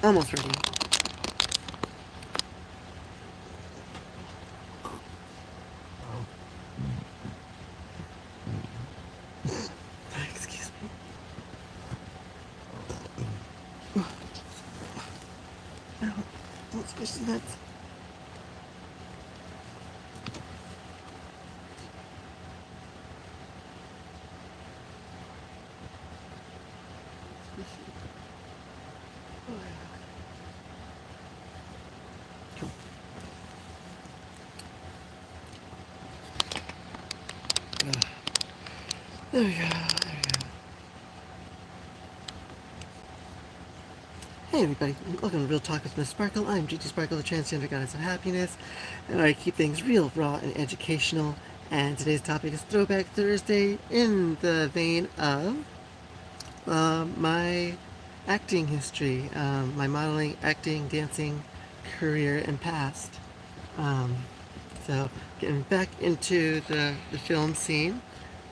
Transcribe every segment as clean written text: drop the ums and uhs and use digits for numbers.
Almost ready. Excuse me. Ow, don't squish the nuts. There we go. There we go. Hey everybody, welcome to Real Talk with Miss Sparkle. I'm Gigi Sparkle, the Transgender Goddess of Happiness, and I keep things real, raw, and educational. And today's topic is Throwback Thursday in the vein of my acting history, my modeling, acting, dancing career and past. Um, so getting back into the film scene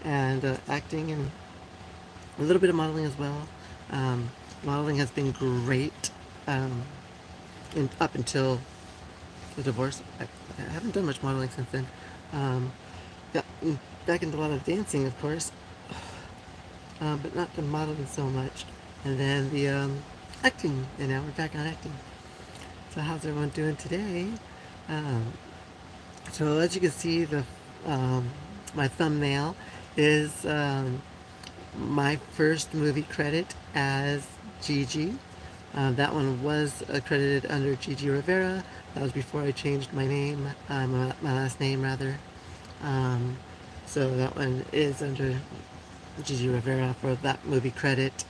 and acting and a little bit of modeling as well. Modeling has been great up until the divorce. I haven't done much modeling since then. Got back into a lot of dancing, of course, but not the modeling so much. And then the acting, and now we're back on acting. So how's everyone doing today? So as you can see, my thumbnail is my first movie credit as Gigi. That one was credited under Gigi Rivera. That was before I changed my name, my last name rather. So that one is under Gigi Rivera for that movie credit.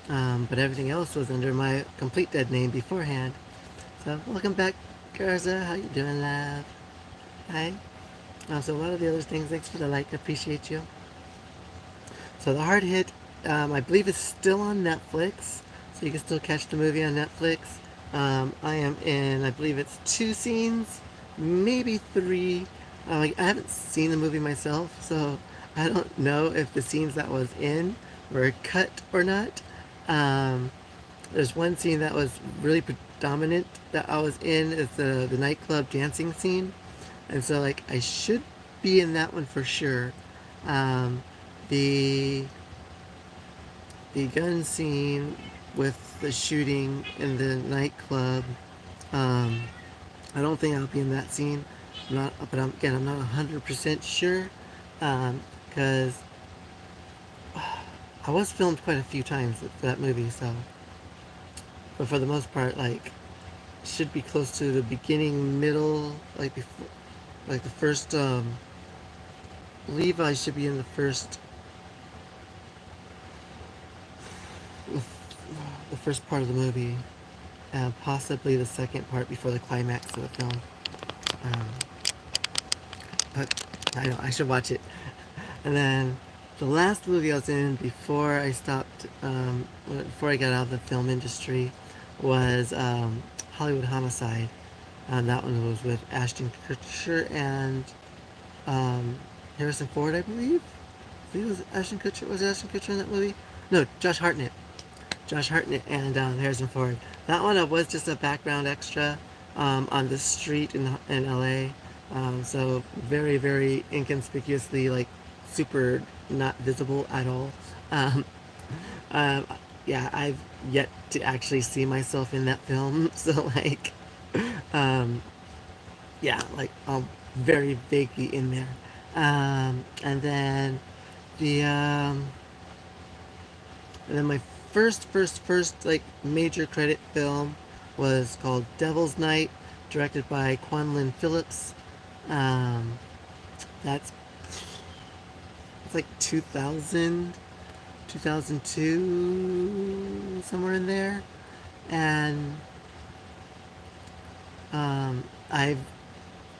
But everything else was under my complete dead name beforehand. So welcome back, Garza. How you doing, love? Hi. So a lot of the other things, thanks for the like, appreciate you. So the hard hit, I believe is still on Netflix, so you can still catch the movie on Netflix. I am in, I believe it's 2 scenes, maybe 3. I haven't seen the movie myself, so I don't know if the scenes that was in were cut or not. There's one scene that was really predominant that I was in, is the nightclub dancing scene, and so like I should be in that one for sure. The gun scene with the shooting in the nightclub, I don't think I'll be in that scene. But I'm not 100% sure, because I was filmed quite a few times for that movie. So, but for the most part, like, should be close to the beginning, middle, like before, like the first. Believe I should be in the first part of the movie, and possibly the second part before the climax of the film. But I know I should watch it. And then the last movie I was in before I stopped, before I got out of the film industry, was Hollywood Homicide. That one was with Ashton Kutcher and Harrison Ford, I believe. I think it was Ashton Kutcher. Was Ashton Kutcher in that movie? No, Josh Hartnett. Josh Hartnett and Harrison Ford. That one was just a background extra on the street in LA. So very, very inconspicuously, like super not visible at all. Um, um, yeah, I've yet to actually see myself in that film. So like, um, yeah, like I'm very vaguely in there. And then the and then my first like major credit film was called Devil's Night, directed by Quanlin Phillips. Um, that's it's like 2000, 2002, somewhere in there. And I've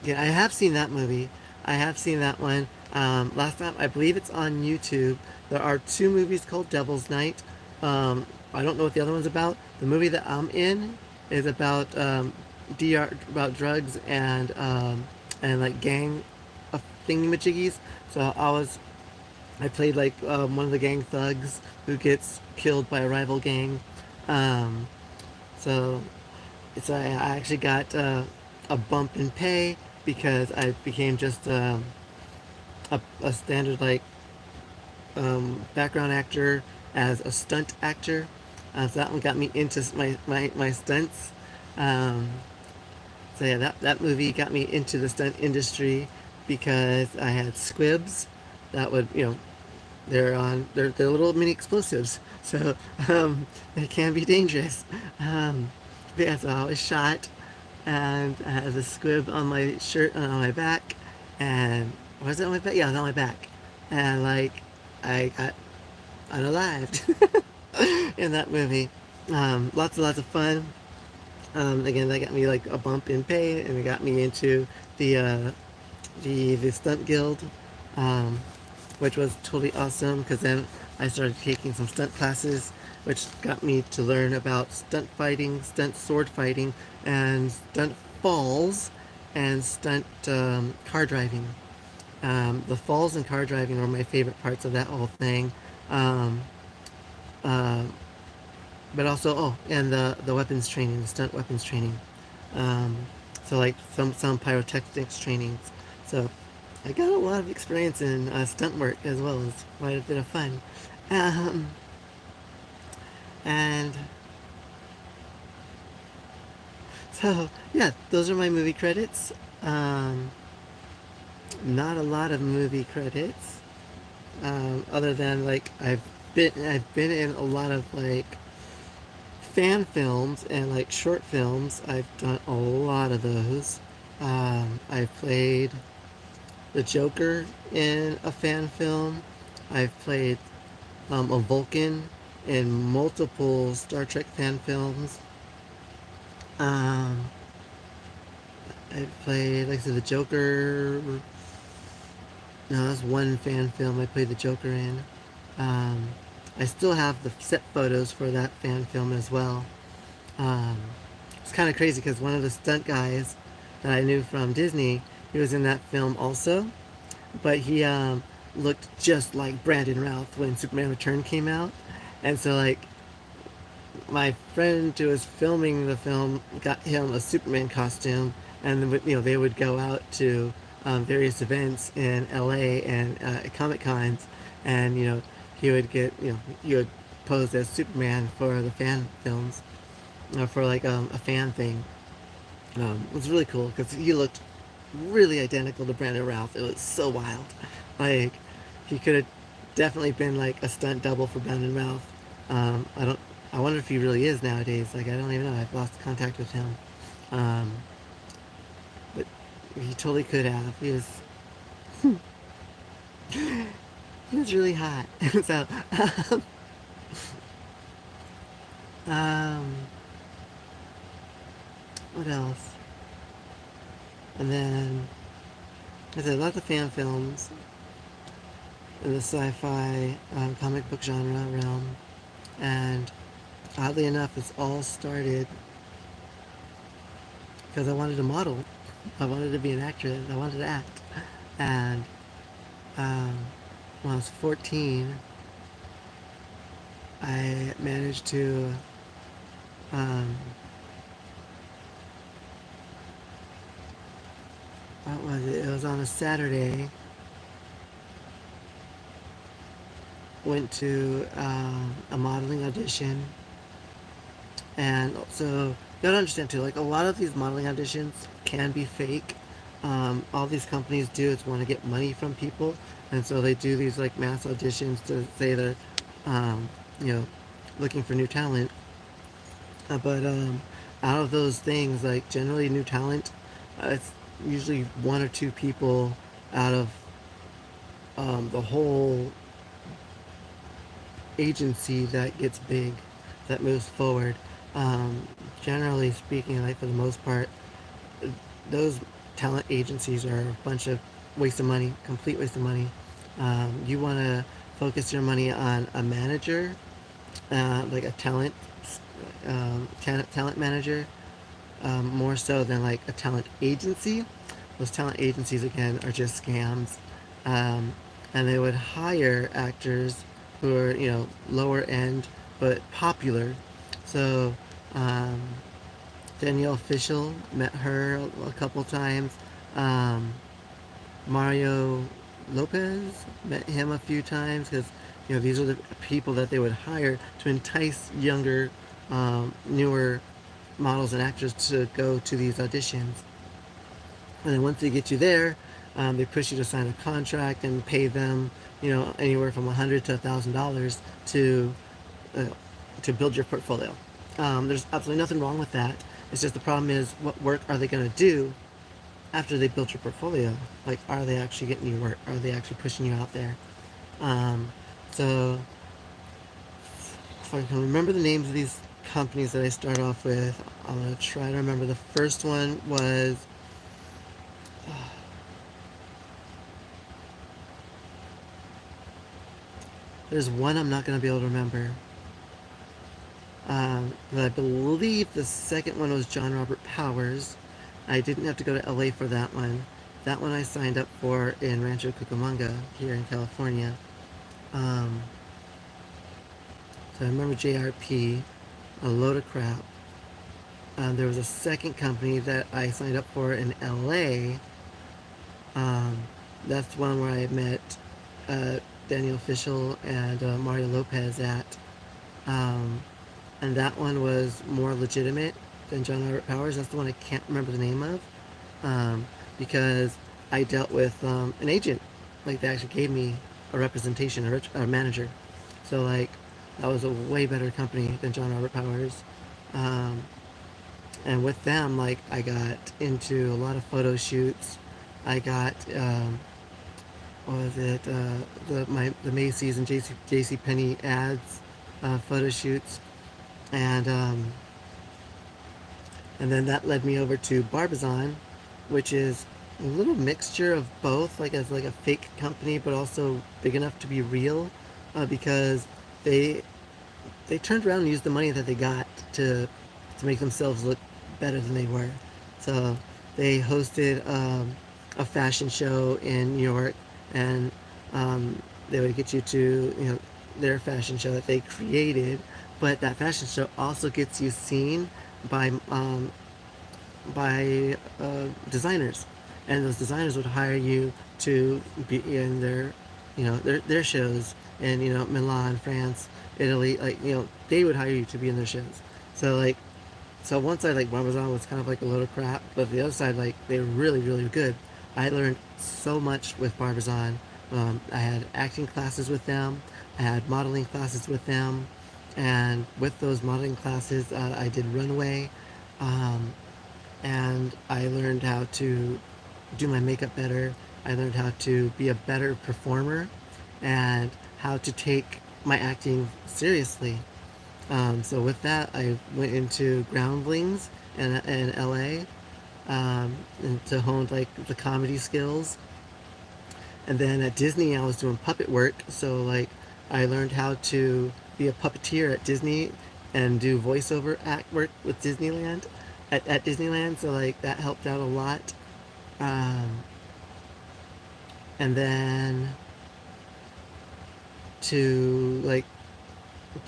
I have seen that movie. I have seen that one. Last time, I believe it's on YouTube. There are 2 movies called Devil's Night. I don't know what the other one's about. The movie that I'm in is about about drugs and like gang of thingamajiggies. So I played like one of the gang thugs who gets killed by a rival gang. Um, So I actually got a bump in pay because I became just a standard like background actor as a stunt actor. So that one got me into my stunts. Um, so yeah, that movie got me into the stunt industry because I had squibs that would, they're little mini explosives, so they can be dangerous. But yeah, so I was shot, and I had a squib on my shirt and on my back, and was it on my back? Yeah, it was on my back, and like I got unalived in that movie. Lots and lots of fun. Again, that got me like a bump in pay, and it got me into the uh, the stunt guild, um, which was totally awesome because then I started taking some stunt classes, which got me to learn about stunt fighting, stunt sword fighting, and stunt falls, and stunt car driving. The falls and car driving were my favorite parts of that whole thing. Um, uh, but also, and the weapons training, the stunt weapons training. Um, so like some pyrotechnics trainings. So I got a lot of experience in stunt work as well. It's quite a bit of fun. Um, and so yeah, those are my movie credits. Um, Not a lot of movie credits, other than like I've been in a lot of like fan films and like short films. I've done a lot of those. I've played the Joker in a fan film. I've played a Vulcan in multiple Star Trek fan films. Um, I've played, like I said, the Joker. No, that's one fan film I played the Joker in. Um, I still have the set photos for that fan film as well. Um, it's kind of crazy because one of the stunt guys that I knew from Disney, he was in that film also, but he looked just like Brandon Routh when Superman Return came out, and so like my friend who was filming the film got him a Superman costume, and they would go out to various events in LA and Comic Cons, and he would he would pose as Superman for the fan films, for like a fan thing. It was really cool because he looked really identical to Brandon Routh. It was so wild. Like he could have definitely been like a stunt double for Brandon Routh. I don't. I wonder if he really is nowadays. Like I don't even know. I've lost contact with him. Um, but he totally could have. He was really hot. So um, what else? And then I said lots of fan films in the sci-fi comic book genre realm, and oddly enough, it's all started because I wanted to model. I wanted to be an actress. I wanted to act. And um, when I was 14, I managed to um, what was it? It was on a Saturday. Went to a modeling audition, and so you gotta understand too. Like a lot of these modeling auditions can be fake. All these companies do is want to get money from people, and so they do these like mass auditions to say they're, um, you know, looking for new talent. But out of those things, like generally new talent, it's usually one or two people out of the whole agency that gets big, that moves forward. Um, Generally speaking, like for the most part, those talent agencies are a bunch of waste of money, complete waste of money. You want to focus your money on a manager, like a talent manager, more so than like a talent agency. Those talent agencies again are just scams, and they would hire actors who are lower end but popular. So Um, Danielle Fishel, met her a couple times. Um, Mario Lopez, met him a few times because these are the people that they would hire to entice younger, newer models and actors to go to these auditions. And then once they get you there, they push you to sign a contract and pay them, anywhere from $100 to $1,000 uh, to build your portfolio. There's absolutely nothing wrong with that. It's just the problem is, what work are they going to do after they built your portfolio? Like, are they actually getting you work? Are they actually pushing you out there? Um, so, if I can remember the names of these companies that I start off with, I'm going to try to remember. The first one was there's one I'm not going to be able to remember. But I believe the second one was John Robert Powers. I didn't have to go to LA for that one. That one I signed up for in Rancho Cucamonga here in California. Um, so I remember JRP, a load of crap. There was a second company that I signed up for in LA. That's one where I met Daniel Fishel and Mario Lopez at. Um, and that one was more legitimate than John Robert Powers. That's the one I can't remember the name of, because I dealt with an agent. Like, they actually gave me a representation, a manager. So like, that was a way better company than John Robert Powers. Um, and with them, like, I got into a lot of photo shoots. I got what was it? The Macy's and JC Penney ads, photo shoots, and then that led me over to Barbizon, which is a little mixture of both, like as like a fake company, but also big enough to be real, because they turned around and used the money that they got to make themselves look better than they were. So they hosted a fashion show in New York, and they would get you to their fashion show that they created, but that fashion show also gets you seen by designers, and those designers would hire you to be in their shows in Milan, France, Italy. Like, they would hire you to be in their shows. So like, so one side, like, Barbizon was kind of like a load of crap, but the other side, like, they were really, really good. I learned so much with Barbizon. I had acting classes with them. I had modeling classes with them, and with those modeling classes, I did runway, um, and I learned how to do my makeup better. I learned how to be a better performer, and how to take my acting seriously. So with that, I went into Groundlings in LA, and to hone like the comedy skills. And then at Disney, I was doing puppet work. So like, I learned how to be a puppeteer at Disney and do voiceover act work with Disneyland at Disneyland. So like, that helped out a lot. Um, and then to like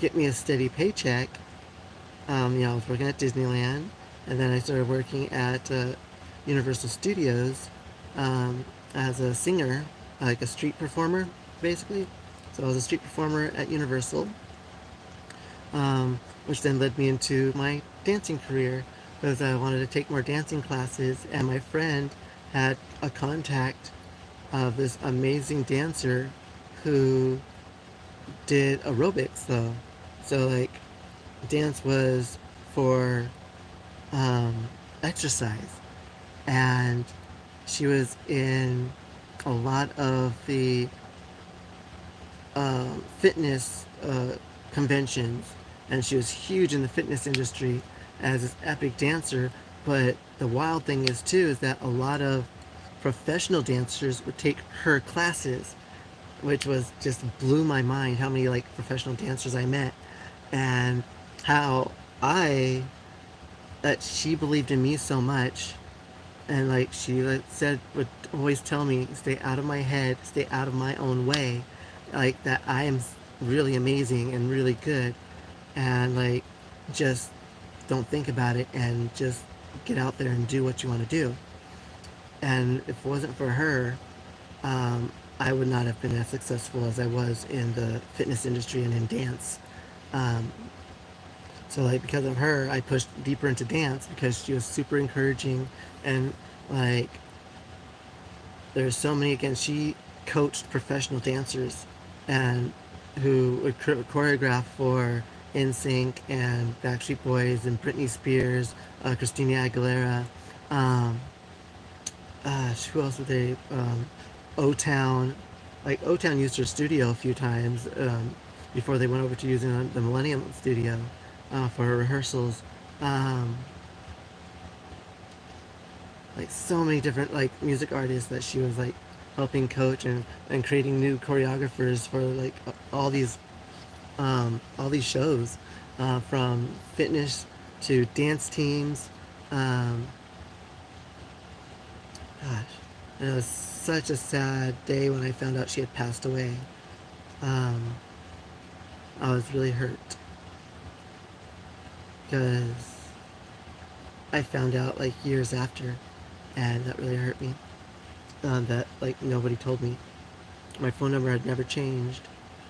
get me a steady paycheck, I was working at Disneyland, and then I started working at Universal Studios, as a singer, like a street performer, basically. So I was a street performer at Universal, which then led me into my dancing career, because I wanted to take more dancing classes, and my friend had a contact of this amazing dancer who did aerobics though. So like, dance was for exercise, and she was in a lot of the fitness conventions, and she was huge in the fitness industry as this epic dancer. But the wild thing is too is that a lot of professional dancers would take her classes, which was just blew my mind how many like professional dancers I met, and how I that she believed in me so much, and like she like said would always tell me, stay out of my head, stay out of my own way, like that I am really amazing and really good, and like, just don't think about it and just get out there and do what you want to do. And if it wasn't for her, I would not have been as successful as I was in the fitness industry and in dance. Um, so like because of her, I pushed deeper into dance because she was super encouraging, and like there's so many, again, she coached professional dancers and who would choreograph for NSYNC and Backstreet Boys and Britney Spears, Christina Aguilera. Um, who else were they? O-Town. Like O-Town used her studio a few times before they went over to using the Millennium Studio for her rehearsals. Um, like so many different like music artists that she was like helping coach and creating new choreographers for like all these shows, from fitness to dance teams. Um, gosh, and it was such a sad day when I found out she had passed away. Um, I was really hurt because I found out like years after, and that really hurt me. That like nobody told me. My phone number had never changed,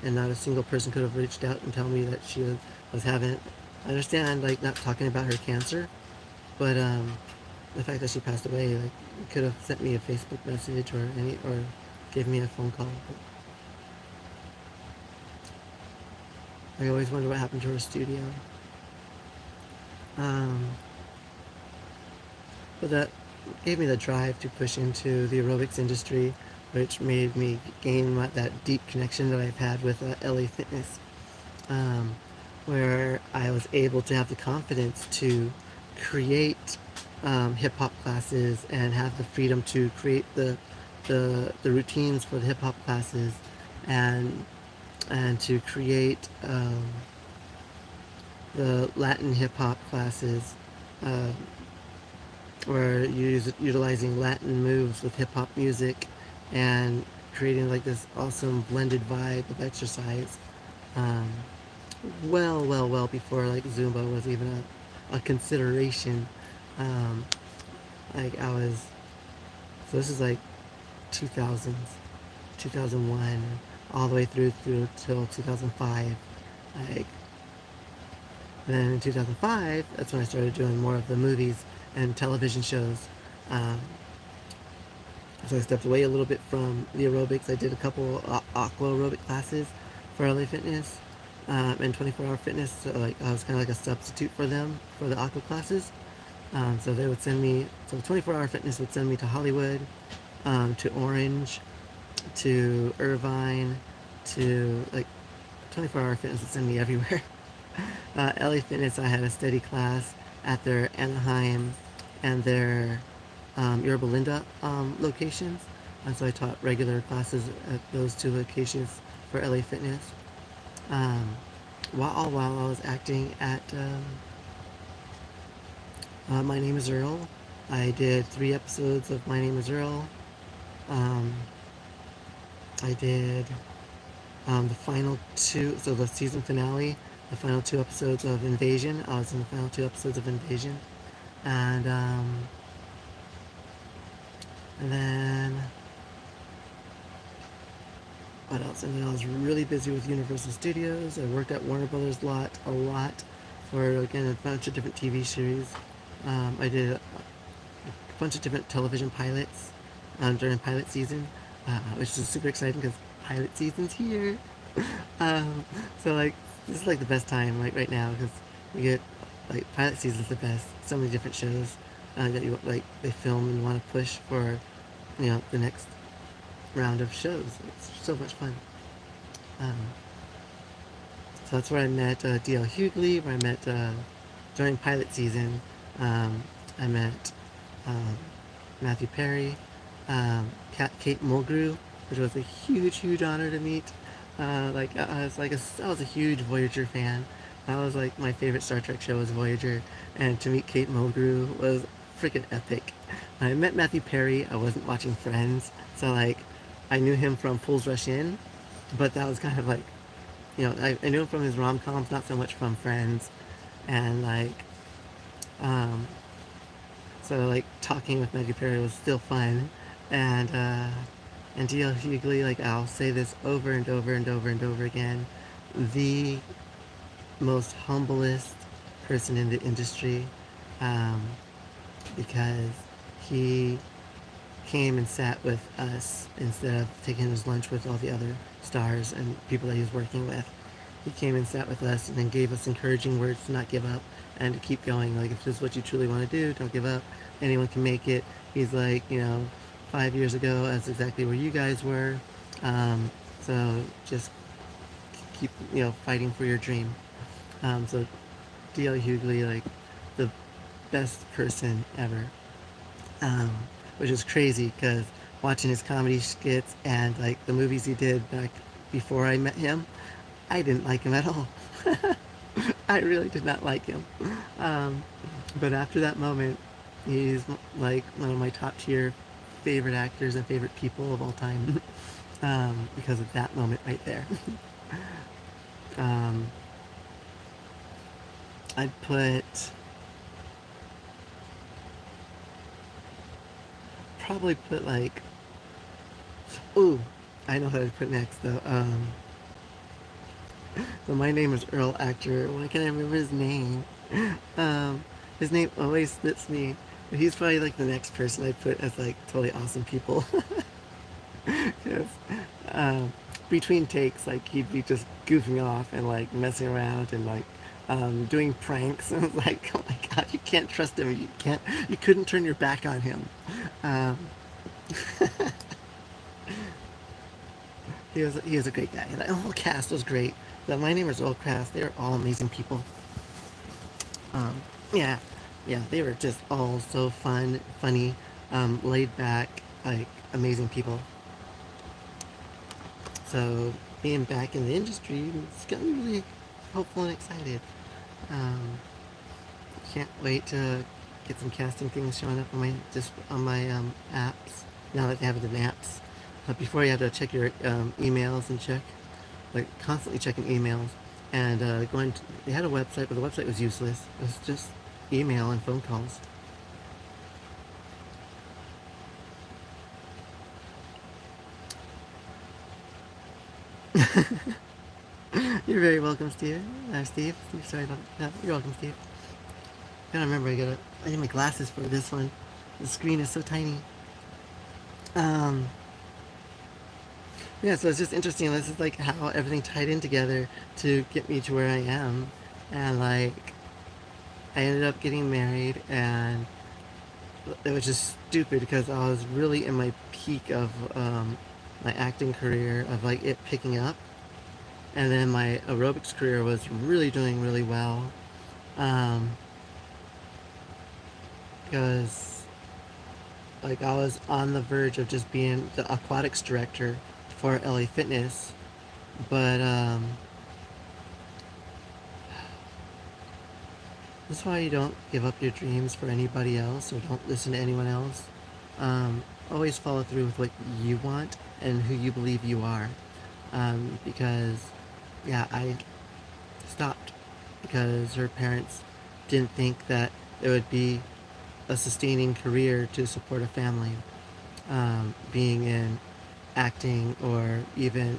and not a single person could have reached out and tell me that she was having. I understand like not talking about her cancer, but the fact that she passed away, like could have sent me a Facebook message or gave me a phone call. But I always wonder what happened to her studio. Um, but that gave me the drive to push into the aerobics industry, which made me gain that deep connection that I've had with LA Fitness, where I was able to have the confidence to create hip hop classes and have the freedom to create the routines for the hip hop classes, and to create the Latin hip hop classes, uh, where you're utilizing Latin moves with hip hop music and creating like this awesome blended vibe of exercise. Um, well before like Zumba was even a consideration. Um, like I was, so this is like 2000s, 2001, all the way through till 2005. Like, and then in 2005, that's when I started doing more of the movies and television shows. Um, so I stepped away a little bit from the aerobics. I did a couple aqua aerobic classes for LA Fitness, and 24-hour fitness. So like I was kind of like a substitute for them for the aqua classes. So they would send me. So 24-hour fitness would send me to Hollywood, to Orange, to Irvine, to like 24-hour fitness would send me everywhere. LA Fitness, I had a steady class at their Anaheim and their Yorba Linda locations. And so I taught regular classes at those two locations for LA Fitness. While I was acting at My Name is Earl, I did 3 episodes of My Name is Earl. I did the final 2, so the season finale, the final 2 episodes of Invasion. I was in the final 2 episodes of Invasion. And then what else? And then I was really busy with Universal Studios. I worked at Warner Brothers a lot for, again, a bunch of different TV series. I did a bunch of different television pilots during pilot season, which is super exciting because pilot season's here. So like this is like the best time like right now because you get like pilot season's the best. So many different shows that you like they film and want to push for the next round of shows. It's so much fun. So that's where I met D.L. Hughley, where I met during pilot season. I met Matthew Perry, Kate Mulgrew, which was a huge honor to meet. I was a huge Voyager fan. That was like my favorite Star Trek show was Voyager, and to meet Kate Mulgrew was freaking epic. When I met Matthew Perry, I wasn't watching Friends, so like I knew him from Fools Rush In, but that was kind of like, I knew him from his rom-coms, not so much from Friends, and like Um, so like talking with Matthew Perry was still fun, and D.L. Hughley, like I'll say this over and over and over and over again, the most humblest person in the industry, um, because he came and sat with us instead of taking his lunch with all the other stars and people that he was working with. He came and sat with us and then gave us encouraging words to not give up and to keep going. Like, if this is what you truly want to do, don't give up. Anyone can make it. He's like, 5 years ago, that's exactly where you guys were. So just keep, fighting for your dream. So D.L. Hughley, like the best person ever. Um, which is crazy because watching his comedy skits and like the movies he did back before I met him, I didn't like him at all. I really did not like him. Um, but after that moment, he's like one of my top tier favorite actors and favorite people of all time, because of that moment right there. um, I'd probably put like, ooh, I know who I'd put next though. So my name is Earl Actor. Why can't I remember his name? Um, his name always slips me. But he's probably like the next person I'd put as like totally awesome people. Because between takes, like he'd be just goofing off and like messing around and like doing pranks. And I was like, oh my god, you can't trust him. You couldn't turn your back on him. Um, he was a great guy. The whole cast was great. The My Name is Earl cast, they were all amazing people. Um, yeah, yeah, they were just all so fun, funny, laid back, like amazing people. So being back in the industry, it's got me really hopeful and excited. Um, can't wait to get some casting things showing up on my apps now that they have it in apps. But before, you have to check your emails and check, like constantly checking emails, and they had a website, but the website was useless. It was just email and phone calls. You're very welcome, Steve. Steve. Sorry about that. You're welcome, Steve. I gotta remember, I need my glasses for this one. The screen is so tiny. Um, yeah, so it's just interesting. This is like how everything tied in together to get me to where I am. And like, I ended up getting married, and it was just stupid because I was really in my peak of my acting career, of like it picking up. And then my aerobics career was really doing really well. Um, because like I was on the verge of just being the aquatics director for LA Fitness, but that's why you don't give up your dreams for anybody else or don't listen to anyone else. Always follow through with what you want and who you believe you are, because yeah, I stopped because her parents didn't think that it would be a sustaining career to support a family, being in acting or even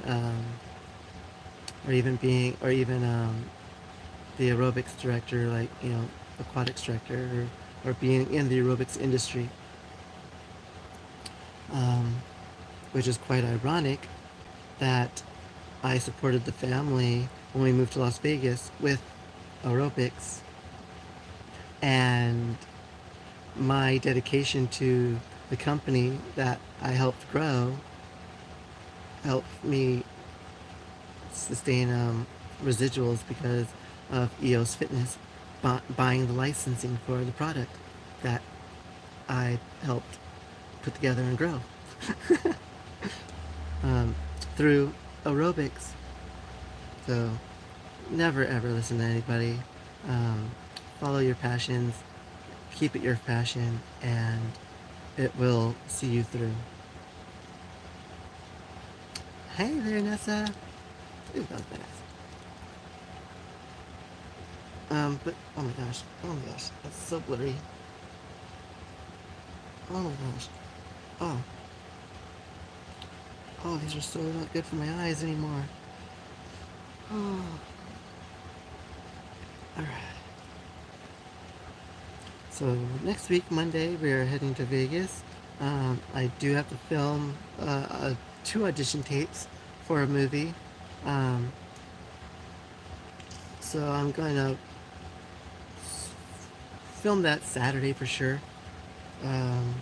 the aerobics director, like aquatics director, or being in the aerobics industry, um, which is quite ironic that I supported the family when we moved to Las Vegas with aerobics, and my dedication to the company that I helped grow helped me sustain residuals because of EOS Fitness buying the licensing for the product that I helped put together and grow um, through aerobics. So never ever listen to anybody. Um, Follow your passions, keep it your passion, and it will see you through. Hey there, Nessa. Ooh, that was nice. But oh my gosh, that's so blurry. Oh my gosh. Oh, oh, these are so not good for my eyes anymore. Oh, all right. So next week, Monday, we are heading to Vegas. I do have to film two audition tapes for a movie. Um, so I'm going to film that Saturday for sure. Um,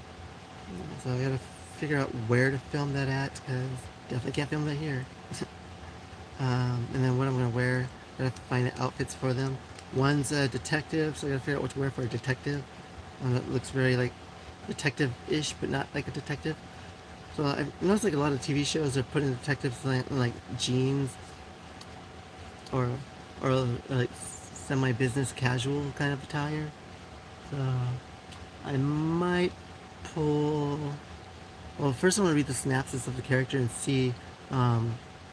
so I got to figure out where to film that at because definitely can't film that here. And then what I'm going to wear, I gotta find outfits for them. One's a detective, so I gotta figure out what to wear for a detective. It looks very like detective-ish, but not like a detective. So I've noticed like a lot of TV shows are putting detectives in like jeans or like semi-business casual kind of attire. So I might pull. Well, first I want to read the synopsis of the character and see, try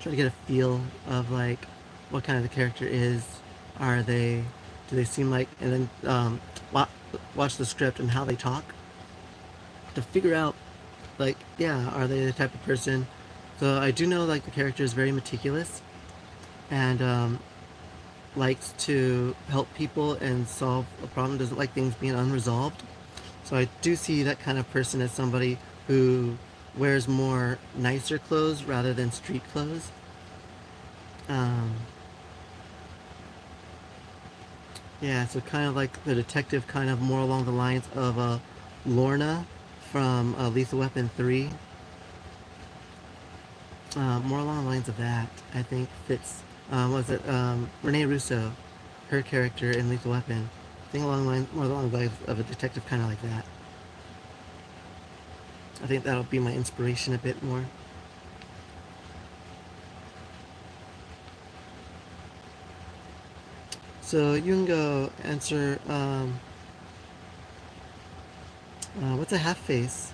to get a feel of like what kind of the character is. Are they? Do they seem like? And then watch the script and how they talk to figure out like, yeah, are they the type of person? So I do know like the character is very meticulous and likes to help people and solve a problem. Doesn't like things being unresolved. So I do see that kind of person as somebody who wears more nicer clothes rather than street clothes. Um, yeah, so kind of like the detective, kind of more along the lines of Lorna from Lethal Weapon 3. More along the lines of that, I think fits. Was it Renee Russo, her character in Lethal Weapon? I think more along the lines of a detective, kind of like that. I think that'll be my inspiration a bit more. So you can go answer. What's a half face?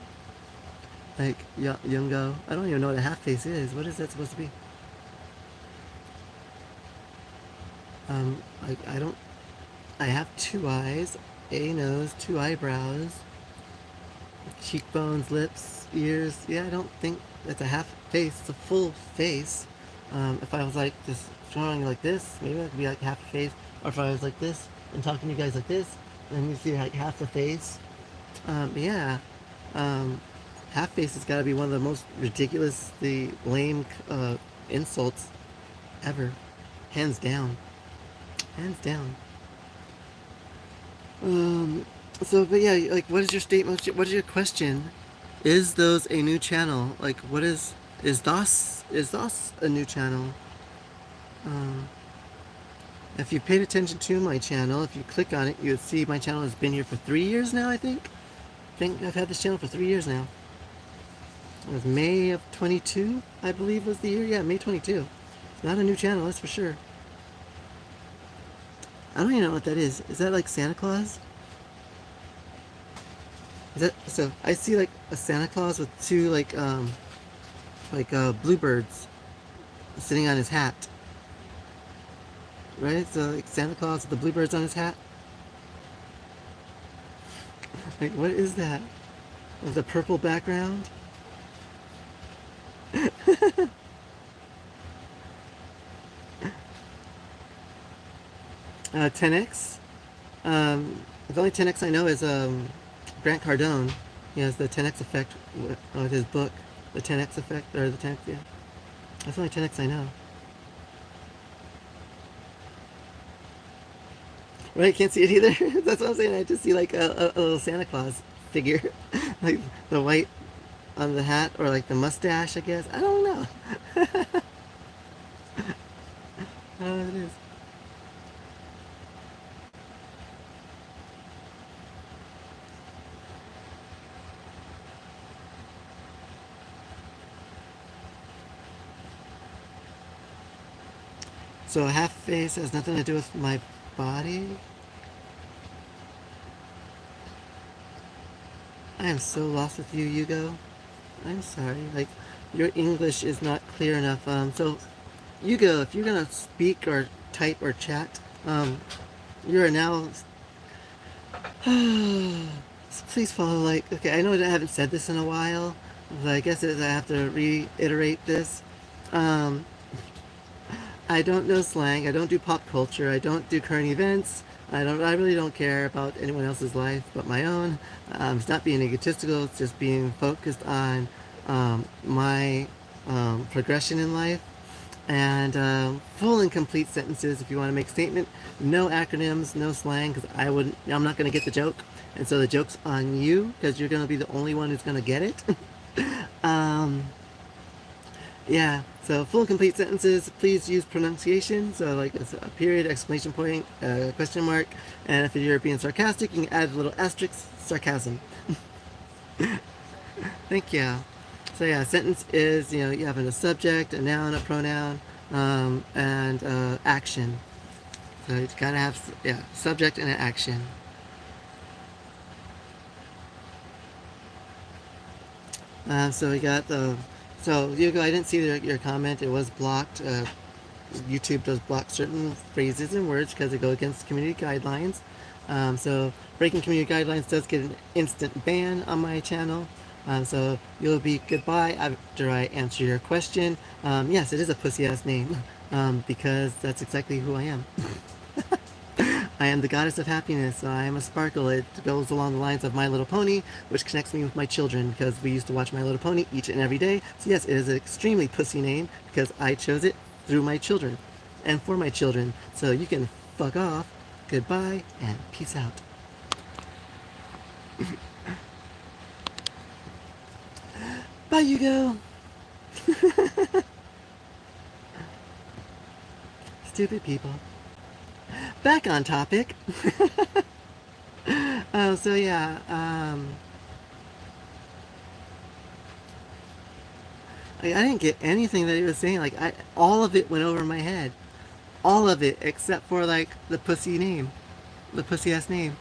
Like Yungo. I don't even know what a half face is. What is that supposed to be? I don't. I have two eyes, a nose, two eyebrows, cheekbones, lips, ears. Yeah, I don't think that's a half face. It's a full face. If I was like just drawing like this, maybe that could be like half a face. Or if I was like this and talking to you guys like this, then you see like half the face. Yeah. Um, Half face has got to be one of the most ridiculously lame insults ever. Hands down. Hands down. Um, but yeah, like, what is your statement? What is your question? Is those a new channel? Like, what is DOS a new channel? Um, if you paid attention to my channel, if you click on it, you would see my channel has been here for 3 years now, I think. I think I've had this channel for 3 years now. It was May of 22, I believe was the year. Yeah, May 22. It's not a new channel, that's for sure. I don't even know what that is. Is that like Santa Claus? Is that so? I see like a Santa Claus with two bluebirds sitting on his hat, right? So like Santa Claus with the bluebirds on his hat. Like, what is that? With the purple background? 10x. The only 10x I know is Grant Cardone. He has the 10x effect with his book, the 10x effect, or the 10x. Yeah, that's the only 10x I know. Right, can't see it either. That's what I'm saying. I just see like a little Santa Claus figure, like the white on the hat, or like the mustache. I guess I don't know. It is. So a half face has nothing to do with my body. I am so lost with you, Hugo. I'm sorry. Like, your English is not clear enough. So, Hugo, if you're gonna speak or type or chat, You are now. Please follow, like, okay, I know that I haven't said this in a while, but I guess I have to reiterate this. Um, I don't know slang. I don't do pop culture. I don't do current events. I really don't care about anyone else's life but my own. It's not being egotistical. It's just being focused on my progression in life and full and complete sentences. If you want to make a statement, no acronyms, no slang, because I'm not going to get the joke, and so the joke's on you because you're going to be the only one who's going to get it. um, yeah, so full and complete sentences. Please use pronunciation. So like it's a period, exclamation point, question mark, and if you're being sarcastic, you can add a little asterisk, sarcasm. Thank you. So yeah, a sentence is, you have a subject, a noun, a pronoun, and action. So you gotta have, yeah, subject and an action. So we got the, so Hugo, I didn't see your comment. It was blocked. YouTube does block certain phrases and words because they go against community guidelines. So breaking community guidelines does get an instant ban on my channel. So you'll be goodbye after I answer your question. Yes, it is a pussy ass name because that's exactly who I am. I am the goddess of happiness. So I am a sparkle. It goes along the lines of My Little Pony, which connects me with my children because we used to watch My Little Pony each and every day. So yes, it is an extremely pussy name because I chose it through my children and for my children. So you can fuck off, goodbye, and peace out. Bye, Hugo. Stupid people. Back on topic. Oh, so yeah. I didn't get anything that he was saying. Like, all of it went over my head. All of it, except for like the pussy name, the pussy ass name.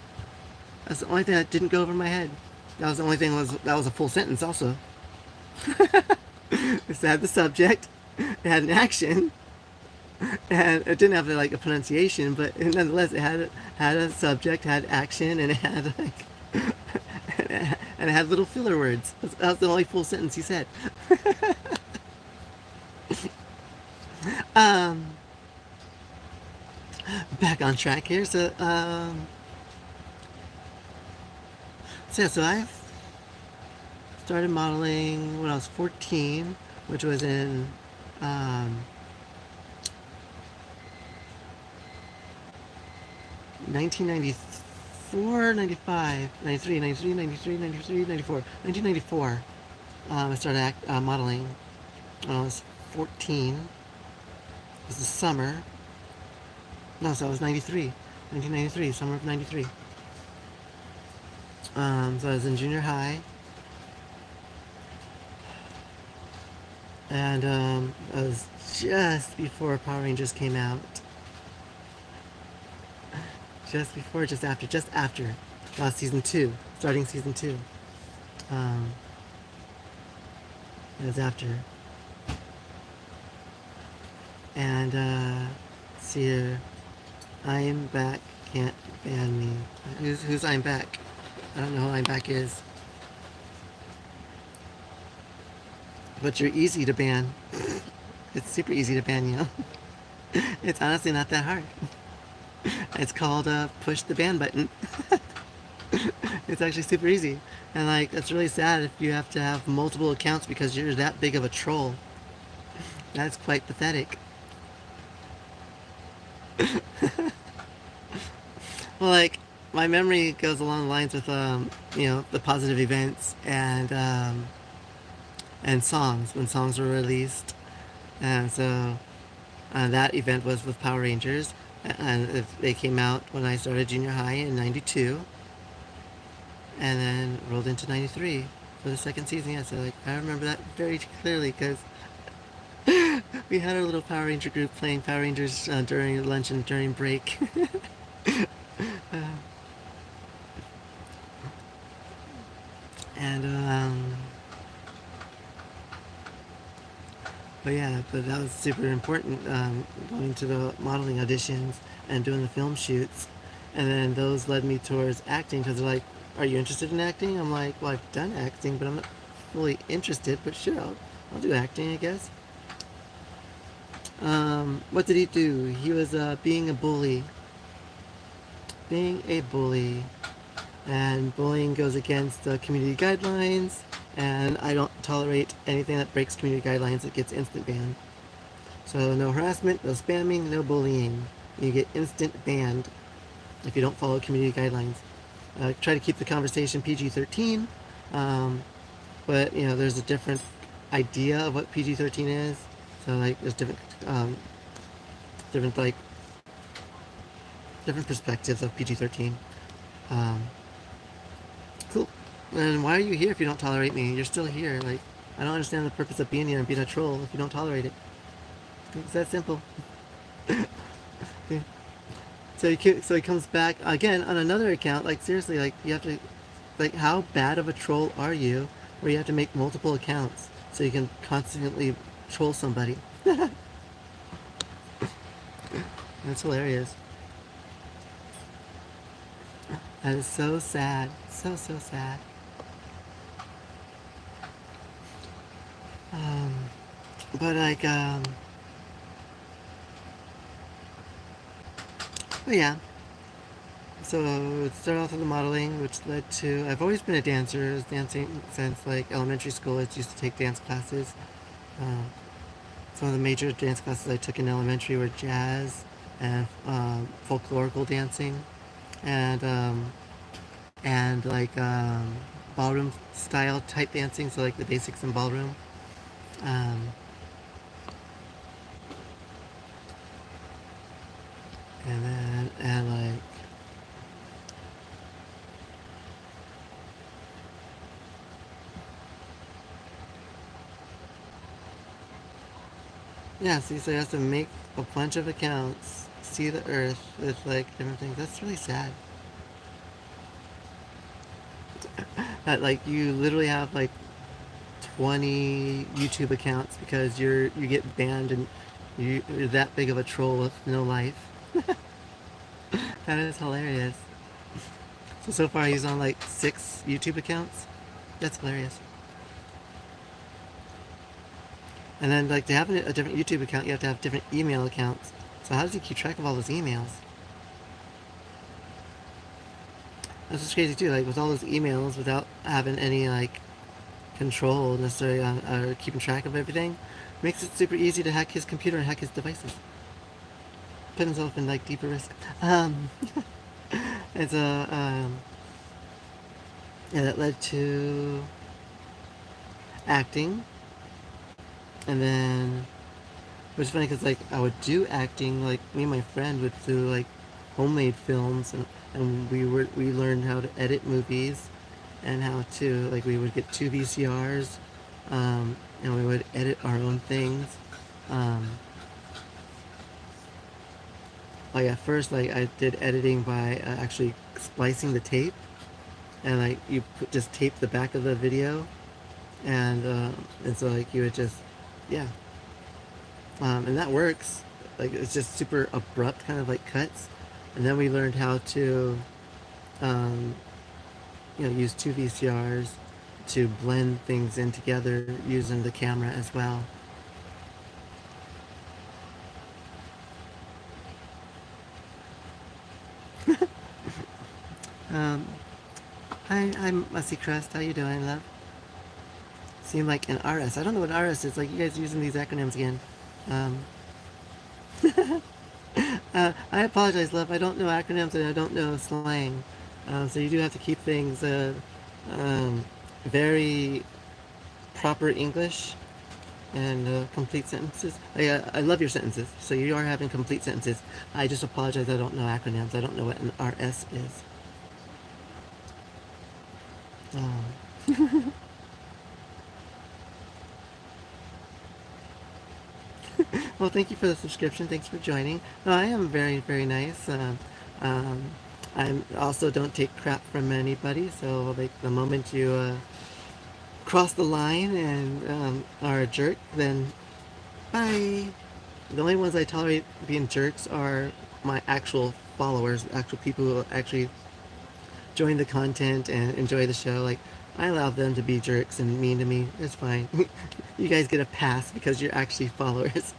That's the only thing that didn't go over my head. That was the only thing that was a full sentence. Also, it had the subject, it had an action, and it didn't have like a pronunciation, but nonetheless, it had a subject, had action, and it had like and it had little filler words. That was the only full sentence he said. um, Back on track here. So I started modeling when I was 14, which was in um, 1994, 95, 93, 93, 93, 93, 94, 1994. I started modeling when I was 14. It was the summer. No, so I was 93. 1993, summer of 93. So I was in junior high. And it was just before Power Rangers came out. Just before, just after. Season 2. Starting season 2. It was after. And, see here. I'm back. Can't ban me. Who's I'm back? I don't know who I'm back is. But you're easy to ban. It's super easy to ban you. It's honestly not that hard. It's called push the ban button. It's actually super easy. And like, that's really sad if you have to have multiple accounts because you're that big of a troll. That's quite pathetic. Well, like, my memory goes along the lines with, the positive events and songs, when songs were released. And so that event was with Power Rangers. And they came out when I started junior high in 92. And then rolled into 93 for the second season. Yeah, so like, I remember that very clearly because we had our little Power Ranger group playing Power Rangers during lunch and during break. And but that was super important, going to the modeling auditions and doing the film shoots And then those led me towards acting because they're like, "Are you interested in acting?" I'm like, "Well, I've done acting, but I'm not fully interested. But sure, I'll do acting, I guess." What did he do? He was being a bully. Being a bully. And bullying goes against the community guidelines, and I don't tolerate anything that breaks community guidelines. It gets instant banned. So no harassment, no spamming, no bullying. You get instant banned if you don't follow community guidelines. Try to keep the conversation PG-13, but you know there's a different idea of what PG-13 is. So like there's different like different perspectives of PG-13. Um, cool. And why are you here if you don't tolerate me? You're still here. Like I don't understand the purpose of being here and being a troll if you don't tolerate it. It's that simple. Yeah. So he comes back again on another account. Like seriously, like you have to, like how bad of a troll are you, where you have to make multiple accounts so you can constantly troll somebody? That's hilarious. That is so sad. So sad. Um, but like but yeah. So it started off with the modeling, which led to I've always been a dancer. I was dancing since like elementary school. I used to take dance classes. Uh, some of the major dance classes I took in elementary were jazz and folklorical dancing, and like ballroom style type dancing. So like the basics in ballroom. Um, and like yeah, see, so you have to make a bunch of accounts, see the earth with like different things. That's really sad. That like you literally have like 20 YouTube accounts because you get banned and you're that big of a troll with no life. That is hilarious. So far he's on like 6 YouTube accounts. That's hilarious. And then like to have a different YouTube account, you have to have different email accounts. So how does he keep track of all those emails? That's just crazy too. Like with all those emails, without having any like control necessarily on or keeping track of everything, makes it super easy to hack his computer and hack his devices. Put himself in like deeper risk. It's a yeah, that led to acting, and then which is funny because like I would do acting. Like me and my friend would do like homemade films, and we learned how to edit movies, and how to like we would get 2 VCRs, and we would edit our own things. Um, like at first, like I did editing by actually splicing the tape, and like just tape the back of the video, and so like you would just yeah, and that works. Like it's just super abrupt, kind of like cuts, and then we learned how to um, use 2 VCRs to blend things in together using the camera as well. Um, I'm Mussy Crust. How you doing, love? Seem like an RS. I don't know what RS is. Like you guys using these acronyms again. Um, I apologize, love. I don't know acronyms and I don't know slang. So you do have to keep things very proper English and complete sentences. I love your sentences. So you are having complete sentences. I just apologize. I don't know acronyms. I don't know what an RS is. Well, thank you for the subscription. Thanks for joining. No, I am very, very nice. Um, I also don't take crap from anybody. So, like, the moment you cross the line and are a jerk, then bye. The only ones I tolerate being jerks are my actual followers, actual people who actually join the content and enjoy the show. Like, I allow them to be jerks and mean to me. It's fine. You guys get a pass because you're actually followers.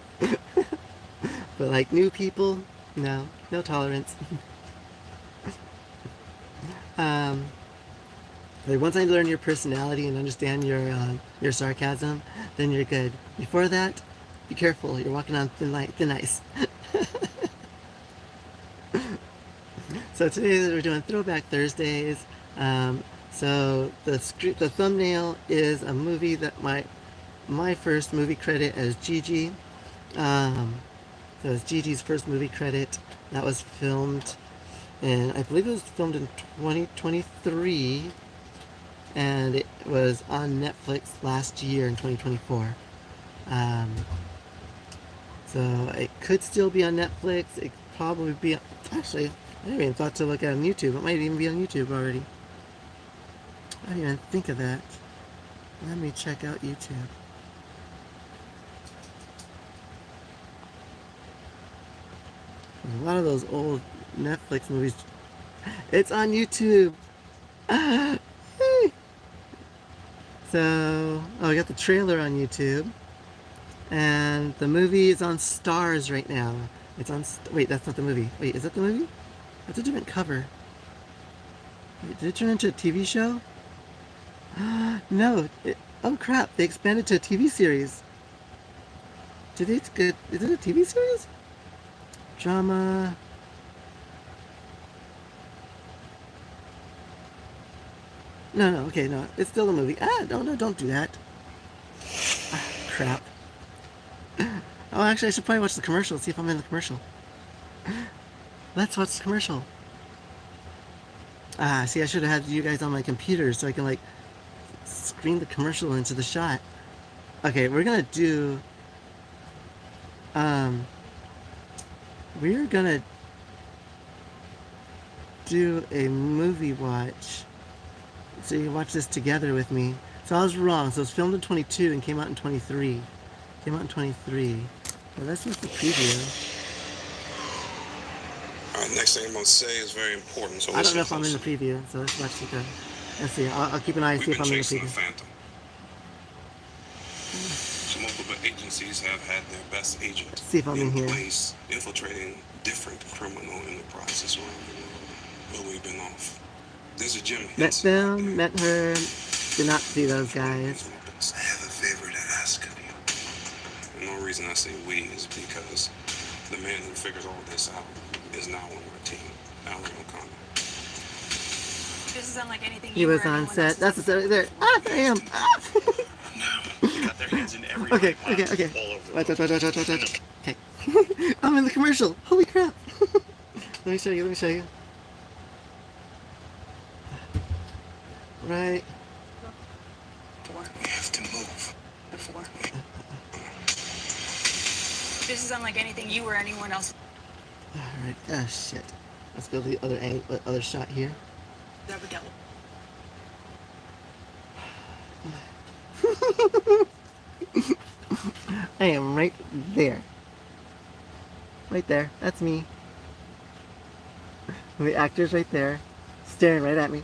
But like new people, no, no tolerance. um, like once I learn your personality and understand your sarcasm, then you're good. Before that, be careful. You're walking on thin ice. So today we're doing Throwback Thursdays. So the thumbnail is a movie that my first movie credit as Gigi. So it's Gigi's first movie credit. That was filmed, and I believe it was filmed in 2023, and it was on Netflix last year in 2024. So it could still be on Netflix. It could probably be. Actually, I never even thought to look at it on YouTube. It might even be on YouTube already. I didn't even think of that. Let me check out YouTube. A lot of those old Netflix movies. It's on YouTube. So, oh, I got the trailer on YouTube, and the movie is on Stars right now. It's on. Wait, that's not the movie. Wait, is that the movie? That's a different cover. Wait, did it turn into a TV show? No. Oh crap! They expanded to a TV series. Did it get? Is it a TV series? Drama. No, no, okay, no. It's still a movie. No, don't do that. Crap. Oh, actually, I should probably watch the commercial, see if I'm in the commercial. Let's watch the commercial. See, I should have had you guys on my computer so I can, like, screen the commercial into the shot. Okay, we're gonna do... we're gonna do a movie watch. So you can watch this together with me. So I was wrong. So it was filmed in 22 and came out in 23. Came out in 23. Well, that's just the preview. Alright, next thing I'm going to say is very important. So I don't know if I'm in the preview, so let's watch it go. Let's see. I'll keep an eye and see if I'm in the preview. Phantom. So multiple agencies have had their best agent see if I'm in here. Place, infiltrating different criminal enterprises around the world. But we've been off. There's a Jim Met them, met her. Did not see those guys. I have a favor to ask of you. And the reason I say we is because the man who figures all this out is now on our team, Alan O'Connor. Doesn't sound like anything he was on set. That's the set right there. Ah, there I am. Ah. No, got their hands in every okay. Watch. Okay. I'm in the commercial. Holy crap. Let me show you. Right. We have to move. Before. Doesn't sound like anything you or anyone else. Alright. Ah, shit. Let's go to the other angle, other shot here. There we go. I am right there. Right there. That's me. And the actor's right there, staring right at me.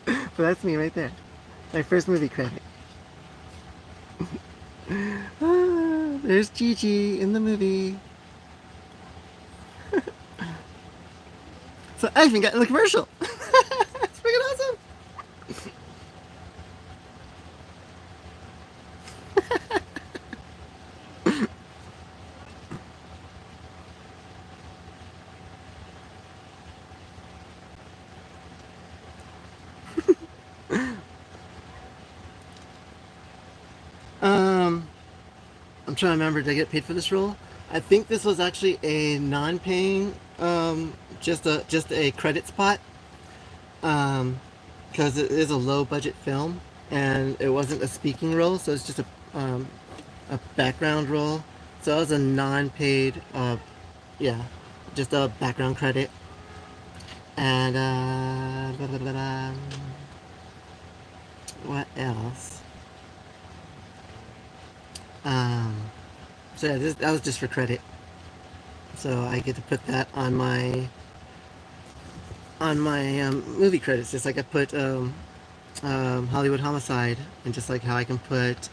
But that's me right there. My first movie credit. There's Gigi in the movie. So I even got in the commercial. That's freaking awesome. I'm trying to remember, did I get paid for this role? I think this was actually a non-paying, just a credit spot, because it is a low-budget film, and it wasn't a speaking role, so it's just a background role. So it was a non-paid, yeah, just a background credit. And what else? So yeah, that was just for credit. So I get to put that on my movie credits, just like I put Hollywood Homicide, and just like how I can put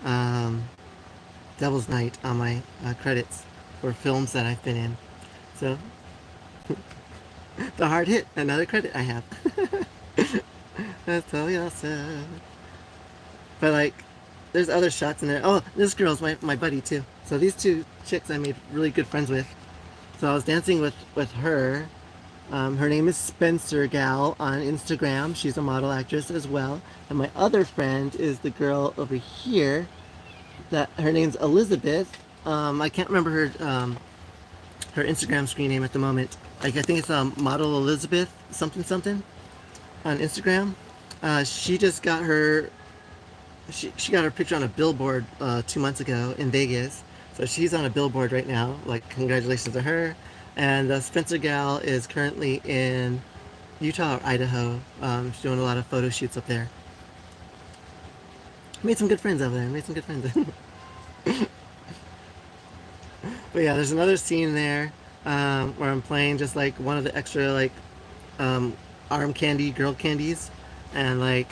um, Devil's Night on my credits for films that I've been in. So the hard hit, another credit I have. That's totally awesome. But like, there's other shots in there. Oh, this girl's my buddy too. So these two chicks I made really good friends with. So I was dancing with her. Her name is Spencer Gal on Instagram. She's a model actress as well. And my other friend is the girl over here. That her name's Elizabeth. I can't remember her Instagram screen name at the moment. Like I think it's model Elizabeth something something on Instagram. She just got her she got her picture on a billboard 2 months ago in Vegas. So she's on a billboard right now. Like congratulations to her. And Spencer Gal is currently in Utah or Idaho. She's doing a lot of photo shoots up there. Made some good friends over there. Made some good friends. But yeah, there's another scene there where I'm playing just like one of the extra like arm candy girl candies, and like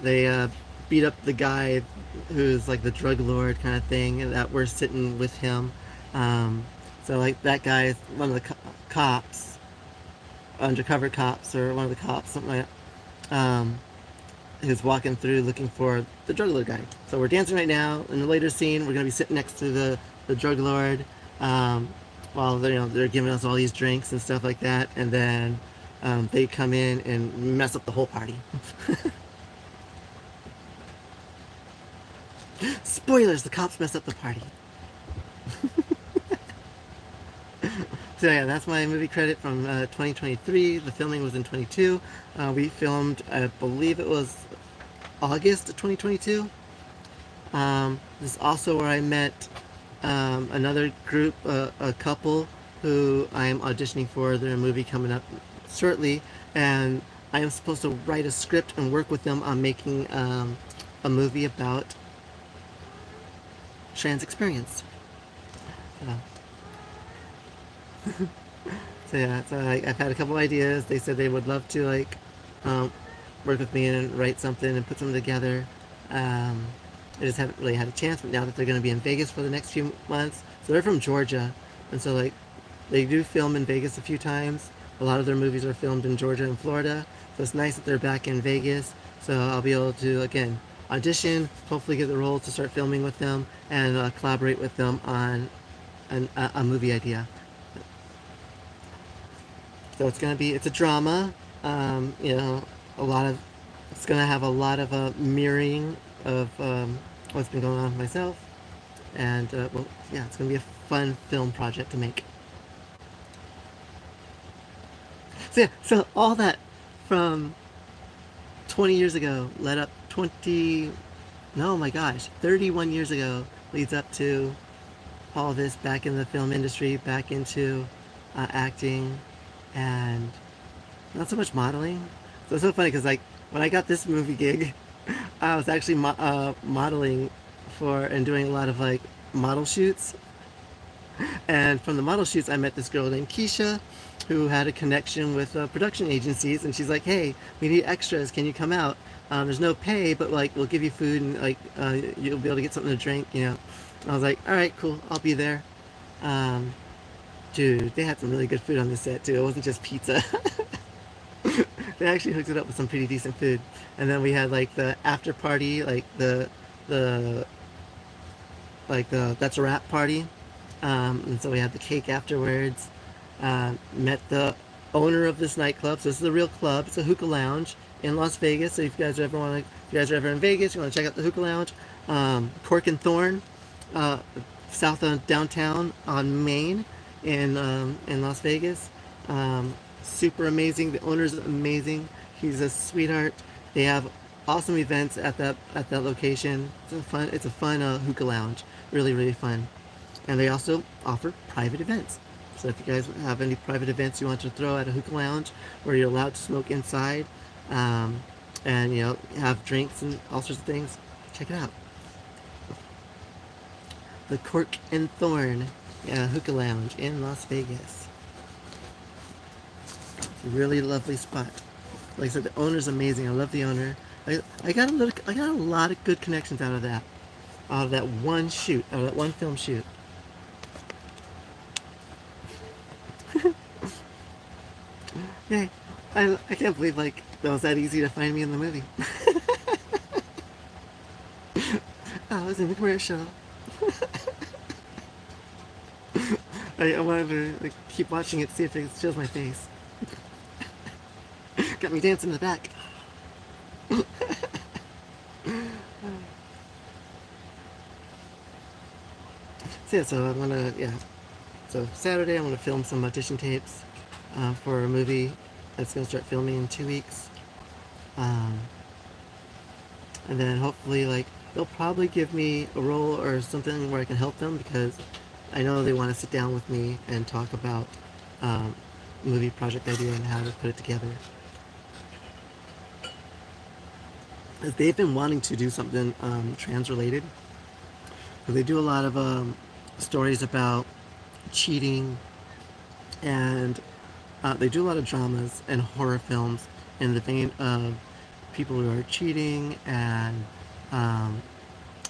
they beat up the guy who's like the drug lord kind of thing, and that we're sitting with him. So like that guy is one of the cops, undercover cops, or one of the cops, something like that. Who's walking through looking for the drug lord guy. So we're dancing right now. In the later scene, we're gonna be sitting next to the drug lord while they're giving us all these drinks and stuff like that, and then they come in and mess up the whole party. Spoilers: the cops mess up the party. So yeah, that's my movie credit from 2023. The filming was in 22. We filmed, I believe it was August of 2022. This is also where I met another group, a couple who I am auditioning for their movie coming up shortly, and I am supposed to write a script and work with them on making a movie about trans experience. So yeah, so I've had a couple ideas. They said they would love to like work with me and write something and put something together. I just haven't really had a chance, but now that they're going to be in Vegas for the next few months, so they're from Georgia, and so like they do film in Vegas a few times. A lot of their movies are filmed in Georgia and Florida, so it's nice that they're back in Vegas. So I'll be able to again audition, hopefully get the role to start filming with them, and collaborate with them on a movie idea. So it's a drama, it's gonna have a lot of mirroring of what's been going on with myself, and well, yeah, it's gonna be a fun film project to make. So yeah, so all that from 20 years ago led up 31 years ago leads up to all this back in the film industry, back into acting, and not so much modeling. So it's so funny because like when I got this movie gig, I was actually modeling for and doing a lot of like model shoots. And from the model shoots, I met this girl named Keisha, who had a connection with production agencies, and she's like, "Hey, we need extras. Can you come out? There's no pay, but like we'll give you food and like you'll be able to get something to drink." I was like, "All right, cool. I'll be there." Dude, they had some really good food on the set too. It wasn't just pizza. They actually hooked it up with some pretty decent food. And then we had like the after party, like the that's a wrap party. And so we had the cake afterwards. Met the owner of this nightclub. So this is a real club. It's a hookah lounge in Las Vegas. So if you guys are ever in Vegas, you want to check out the hookah lounge. Cork and Thorn, south of downtown on Main in Las Vegas. Super amazing. The owner's amazing. He's a sweetheart. They have awesome events at that location. It's a fun hookah lounge. Really, really fun. And they also offer private events. So if you guys have any private events you want to throw at a hookah lounge where you're allowed to smoke inside, and have drinks and all sorts of things, check it out. The Cork and Thorn. Yeah, Hookah Lounge in Las Vegas. It's a really lovely spot. Like I said, the owner's amazing. I love the owner. I got a lot of good connections out of that one shoot, out of that one film shoot. Yay! I can't believe like that was that easy to find me in the movie. I was in the commercial. I wanted to like, keep watching it, see if it shows my face. Got me dancing in the back. So yeah, so I'm gonna So Saturday I'm gonna film some audition tapes for a movie that's gonna start filming in 2 weeks, um, and then hopefully like they'll probably give me a role or something where I can help them because I know they want to sit down with me and talk about um, movie project idea and how to put it together. 'Cause they've been wanting to do something trans related. So they do a lot of stories about cheating, and they do a lot of dramas and horror films in the vein of people who are cheating and um,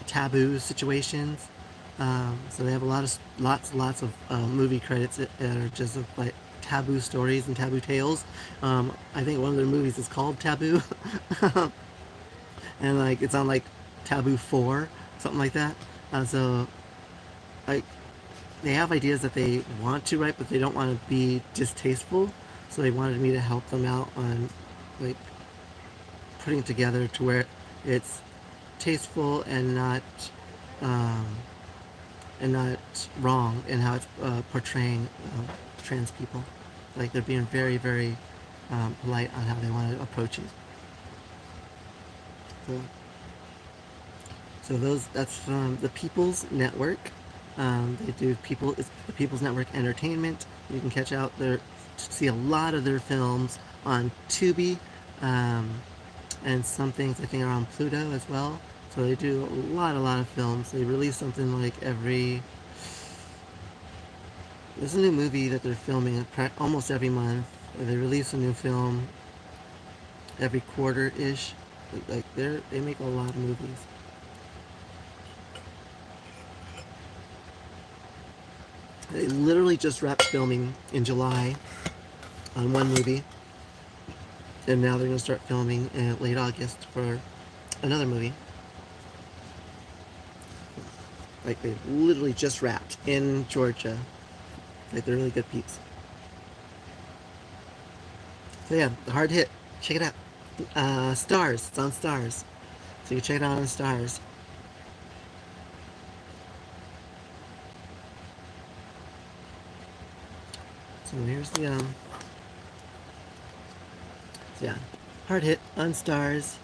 taboo situations. So they have lots of movie credits that are just of like taboo stories and taboo tales. I think one of their movies is called Taboo, and like it's on like Taboo 4, something like that. So like they have ideas that they want to write, but they don't want to be distasteful. So they wanted me to help them out on like putting it together to where it's tasteful um, and not wrong in how it's portraying trans people. Like they're being very polite on how they want to approach it. So, that's from the People's Network. They do it's the People's Network Entertainment. You can catch out their see a lot of their films on Tubi, and some things I think are on Pluto as well. So they do a lot of films. They release something like every. There's a new movie that they're filming almost every month. They release a new film every quarter ish. Like they make a lot of movies. They literally just wrapped filming in July on one movie, and now they're going to start filming in late August for another movie. Like they literally just wrapped in Georgia. Like they're really good peeps. So yeah, the Hard Hit. Check it out. Stars. It's on Stars. So you can check it out on Stars. So here's the so yeah, Hard Hit on Stars.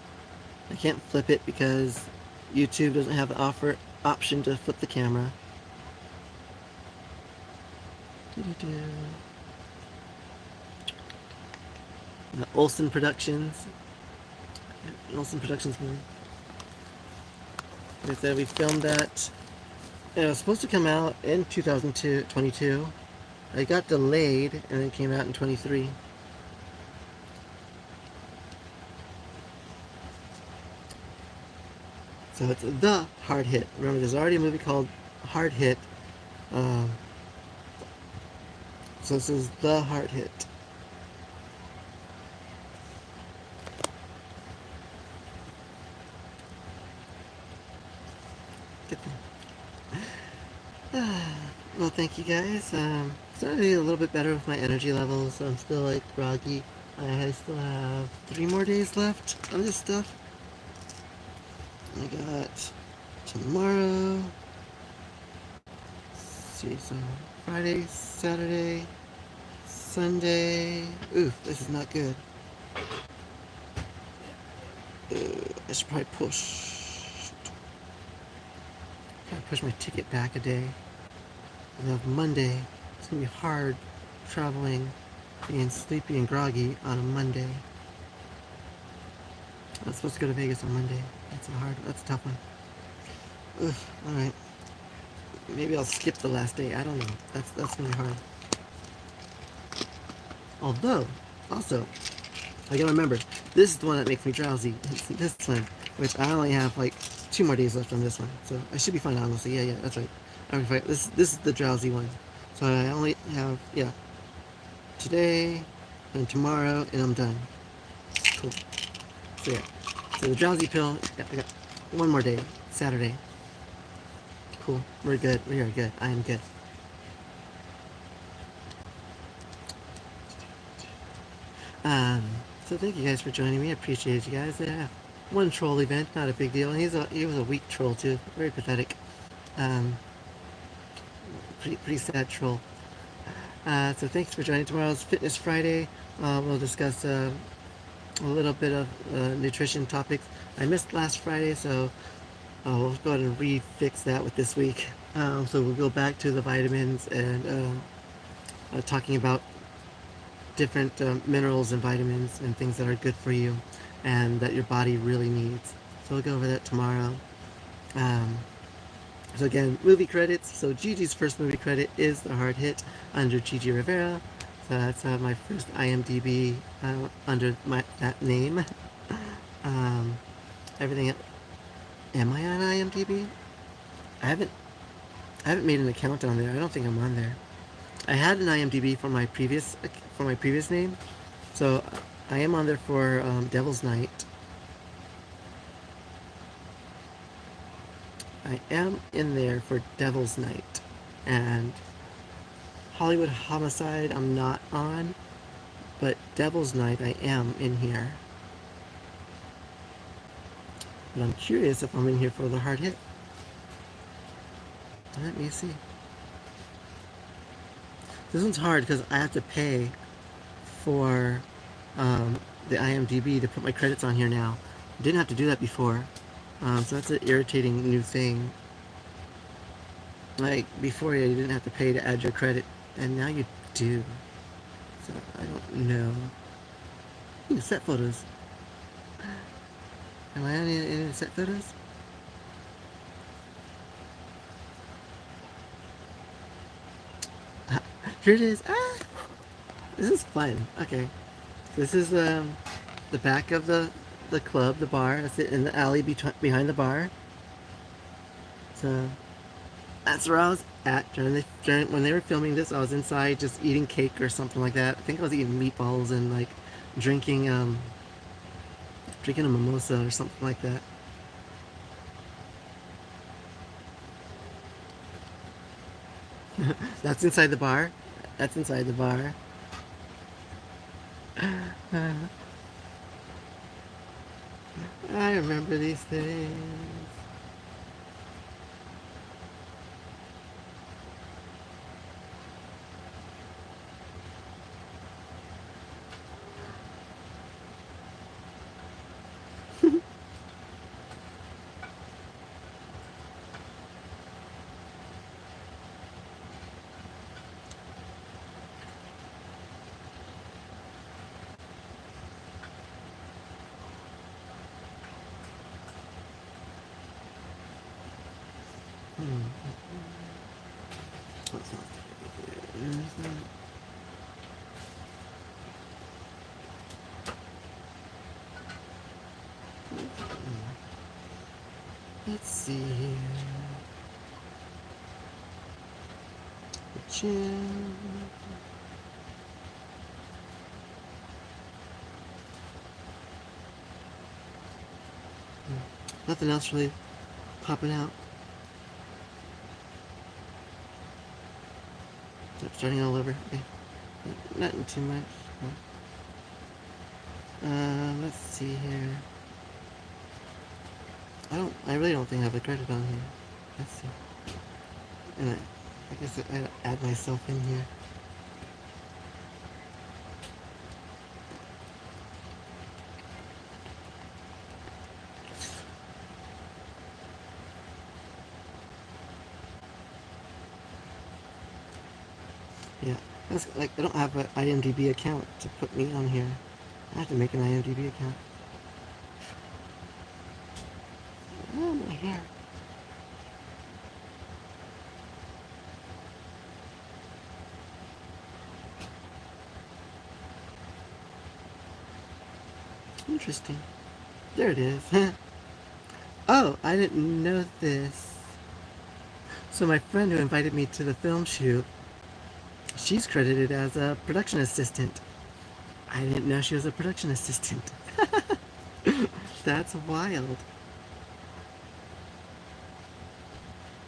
I can't flip it because YouTube doesn't have the option to flip the camera. Olsen Productions. Olsen Productions movie. They said we filmed that. It was supposed to come out in 2022. It got delayed and then came out in 23. So it's The Hard Hit. Remember, there's already a movie called Hard Hit. So this is The Hard Hit. Good thing. Well, thank you guys. Starting to be a little bit better with my energy levels. I'm still like groggy. I still have 3 more days left on this stuff. I got tomorrow. Let's see, so Friday, Saturday, Sunday. Ooh, this is not good. I should probably push my ticket back a day. And then Monday, it's gonna be hard traveling, being sleepy and groggy on a Monday. I was supposed to go to Vegas on Monday. That's a tough one. Ugh, alright. Maybe I'll skip the last day. I don't know. That's really hard. Although, also, I gotta remember, this is the one that makes me drowsy. It's this one, which I only have like 2 more days left on this one, so I should be fine. Honestly, yeah, that's right. I'm fine. This is the drowsy one, so I only have today and tomorrow, and I'm done. Cool. So yeah, so the drowsy pill. Yeah, I got 1 more day. Saturday. Cool. We're good. We are good. I am good. Um, so thank you guys for joining me. I appreciate you guys. Yeah, one troll event, not a big deal. And he was a weak troll too, very pathetic. Um, pretty sad troll. So thanks for joining tomorrow's Fitness Friday. We'll discuss a little bit of nutrition topics. I missed last Friday, so we'll go ahead and refix that with this week. So we'll go back to the vitamins and talking about different minerals and vitamins and things that are good for you and that your body really needs. So we'll go over that tomorrow. So again, movie credits. So Gigi's first movie credit is The Hard Hit under Gigi Rivera. So that's my first IMDb under that name. Everything. Am I on IMDb? I haven't made an account on there. I don't think I'm on there. I had an IMDb for my previous name, so I am on there for Devil's Night. I am in there for Devil's Night, and Hollywood Homicide I'm not on, but Devil's Night I am in here. But I'm curious if I'm in here for The Hard Hit. Let me see. This one's hard because I have to pay for the IMDb to put my credits on here now. I didn't have to do that before. So that's an irritating new thing. Like, before you didn't have to pay to add your credit, and now you do. So, I don't know. Ooh, set photos. Am I on any set photos? Here it is. Ah! This is fun. Okay. This is the back of the club, the bar. That's it, in the alley behind the bar. So that's where I was at when they were filming this. I was inside just eating cake or something like that. I think I was eating meatballs and like drinking a mimosa or something like that. That's inside the bar. That's inside the bar. I remember these things. Let's see here. The chin. Nothing else really popping out. Starting all over. Okay. Nothing too much. Let's see here. I really don't think I have a credit on here. Let's see. And I guess I'd add myself in here. Yeah, that's like I don't have an IMDb account to put me on here. I have to make an IMDb account. Oh, my hair. Interesting. There it is. Oh, I didn't know this. So my friend who invited me to the film shoot, she's credited as a production assistant. I didn't know she was a production assistant. That's wild.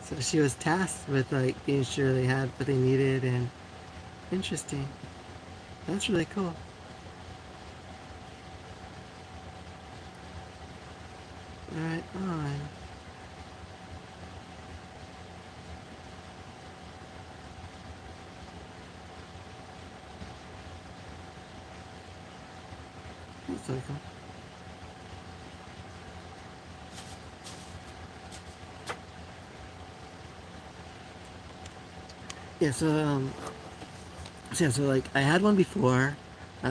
So she was tasked with like being sure they had what they needed, and interesting. That's really cool. Right on. That's really cool. Yeah, so like I had one before,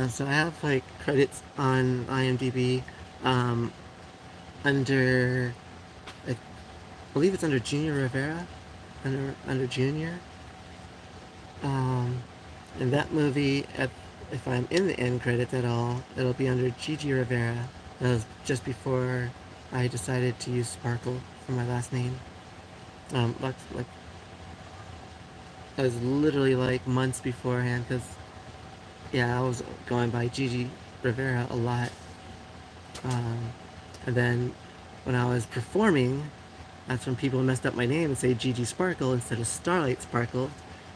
so I have like credits on IMDb, um, under, I believe it's under Junior Rivera, under Junior, and that movie, if I'm in the end credits at all, it'll be under Gigi Rivera. That was just before I decided to use Sparkle for my last name. Like that was literally like months beforehand, because yeah, I was going by Gigi Rivera a lot. And then when I was performing, that's when people messed up my name and say Gigi Sparkle instead of Starlight Sparkle.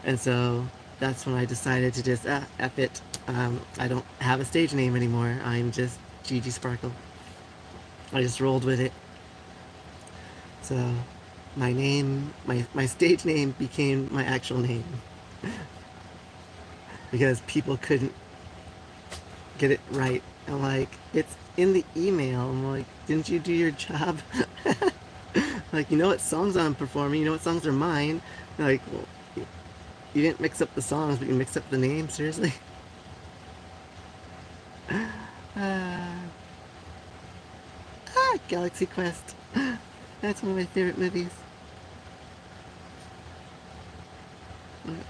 And so that's when I decided to just, F it. I don't have a stage name anymore. I'm just Gigi Sparkle. I just rolled with it. So my name, my stage name became my actual name. Because people couldn't get it right. I'm like, it's in the email. I'm like, didn't you do your job? Like, you know what songs I'm performing, you know what songs are mine. Like, well, you didn't mix up the songs, but you mixed up the name, seriously? Galaxy Quest. That's one of my favorite movies.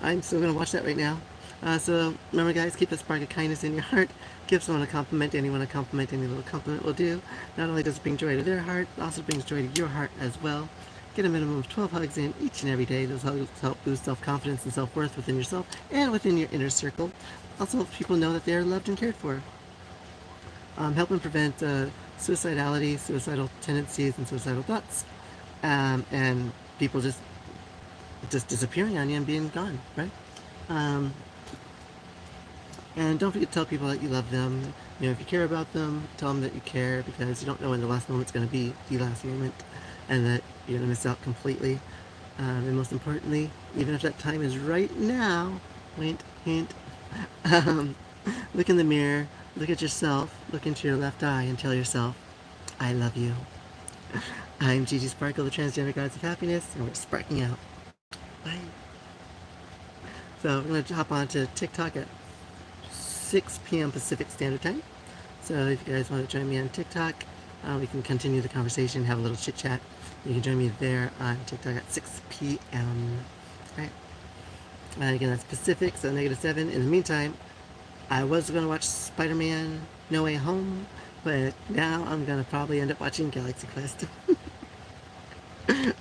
I'm still gonna watch that right now. So remember, guys, keep the spark of kindness in your heart. Give someone a compliment, anyone a compliment, any little compliment will do. Not only does it bring joy to their heart, it also brings joy to your heart as well. Get a minimum of 12 hugs in each and every day. Those hugs help boost self-confidence and self-worth within yourself and within your inner circle. Also helps people know that they are loved and cared for. Helping prevent suicidality, suicidal tendencies, and suicidal thoughts. And people just disappearing on you and being gone, right? And don't forget to tell people that you love them. You know, if you care about them, tell them that you care, because you don't know when the last moment's going to be the last moment, and that you're going to miss out completely. And most importantly, even if that time is right now, wink, hint, look in the mirror, look at yourself, look into your left eye, and tell yourself, I love you. I'm Gigi Sparkle, the Transgender Goddess of Happiness, and we're sparking out. Bye. So we're going to hop on to TikTok at 6 p.m. Pacific Standard Time. So if you guys want to join me on TikTok, we can continue the conversation, have a little chit chat. You can join me there on TikTok at 6 p.m. Alright. Again, that's Pacific, so -7. In the meantime, I was going to watch Spider-Man No Way Home, but now I'm going to probably end up watching Galaxy Quest. I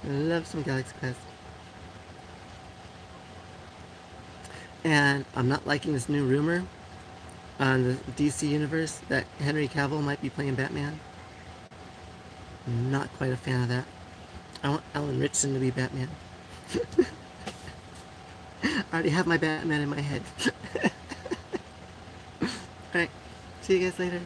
love some Galaxy Quest. And I'm not liking this new rumor on the DC universe that Henry Cavill might be playing Batman. Not quite a fan of that. I want Alan Ritchson to be Batman. I already have my Batman in my head. Alright, see you guys later.